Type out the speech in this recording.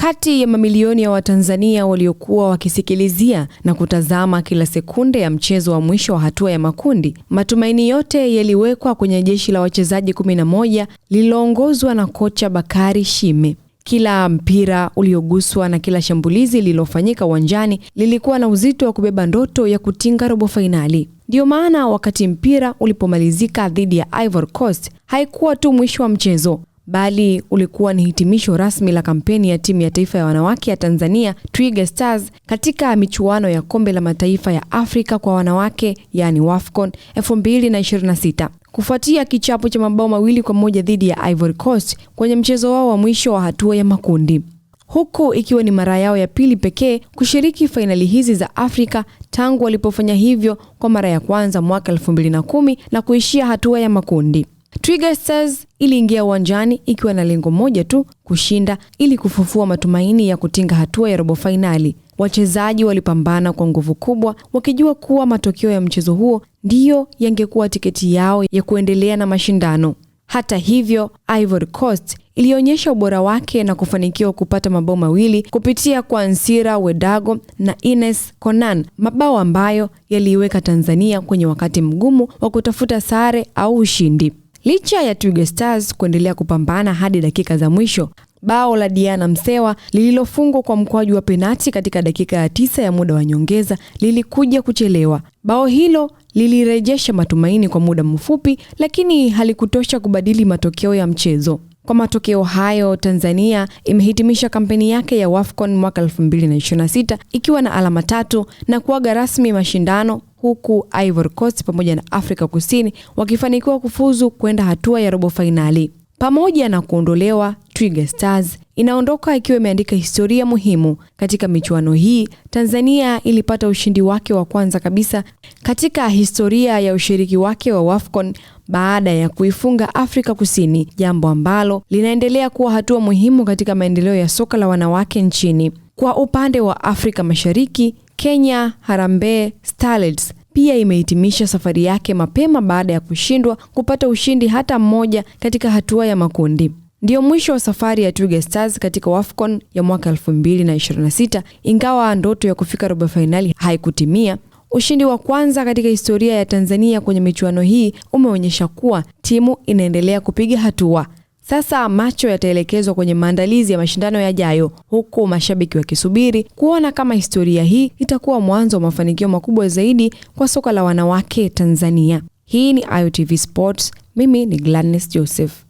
Kati ya mamilioni ya Watanzania waliokuwa wakisikilizia na kutazama kila sekunde ya mchezo wa mwisho wa hatua ya makundi, matumaini yote yaliwekwa kwenye jeshi la wachezaji 11 lililoongozwa na kocha Bakari Shime. Kila mpira ulioguswa na kila shambulizi lililofanyika uwanjani lilikuwa na uzito wa kubeba ndoto ya kutinga robo fainali. Ndio maana wakati mpira ulipomalizika dhidi ya Ivory Coast, haikuwa tu mwisho wa mchezo, bali ulikuwa ni hitimisho rasmi la kampeni ya timu ya taifa ya wanawake ya Tanzania, Twiga Stars, katika michuano ya kombe la mataifa ya Afrika kwa wanawake, yani WAFCON 2026. Kufuatia kichapo cha mabao 2-1 dhidi ya Ivory Coast kwenye mchezo wao wa mwisho wa hatua ya makundi. Huku ikiwa ni mara yao ya pili pekee kushiriki fainali hizi za Afrika tangu walipofanya hivyo kwa mara ya kwanza mwaka 2010 na kuishia hatua ya makundi. Twiga Stars iliingia uwanjani ikiwa na lengo moja tu, kushinda ili kufufua matumaini ya kutinga hatua ya robo fainali. Wachezaji walipambana kwa nguvu kubwa, wakijua kuwa matokeo ya mchezo huo ndiyo yangekuwa tiketi yao ya kuendelea na mashindano. Hata hivyo, Ivory Coast ilionyesha ubora wake na kufanikiwa kupata mabao 2 kupitia kwa Nsira Wedago na Ines Konan, mabao ambayo yaliiweka Tanzania kwenye wakati mgumu wa kutafuta sare au ushindi. Licha ya Twiga Stars kuendelea kupambana hadi dakika za mwisho, bao la Diana Msewa lililofungwa kwa mkwaju wa penati katika dakika ya 9 ya muda wa nyongeza lilikuja kuchelewa. Bao hilo lilirejesha matumaini kwa muda mfupi, lakini halikutosha kubadili matokeo ya mchezo. Kwa matokeo hayo, Tanzania imehitimisha kampeni yake ya WAFCON mwaka 2026 ikiwa na alama 3 na kuaga rasmi mashindano, huku Ivory Coast pamoja na Afrika Kusini wakifanikiwa kufuzu kwenda hatua ya robo fainali. Pamoja na kuondolewa, Twiga Stars inaondoka ikiwa imeandika historia muhimu. Katika michuano hii, Tanzania ilipata ushindi wake wa kwanza kabisa katika historia ya ushiriki wake wa WAFCON baada ya kuifunga Afrika Kusini, jambo ambalo linaendelea kuwa hatua muhimu katika maendeleo ya soka la wanawake nchini. Kwa upande wa Afrika Mashariki, Kenya Harambee Starlets pia imehitimisha safari yake mapema baada ya kushindwa kupata ushindi hata mmoja katika hatua ya makundi. Ndio mwisho wa safari ya Twiga Stars katika WAFCON ya mwaka 2026, ingawa ndoto ya kufika robo finali haikutimia. Ushindi wa kwanza katika historia ya Tanzania kwenye michuano hii umeonyesha kuwa timu inaendelea kupiga hatua. Sasa macho yataelekezwa kwenye maandalizi ya mashindano yajayo, huku mashabiki wakisubiri kuona kama historia hii itakuwa mwanzo wa mafanikio makubwa zaidi kwa soka la wanawake Tanzania. Hii ni AyoTV Sports. Mimi ni Gladness Joseph.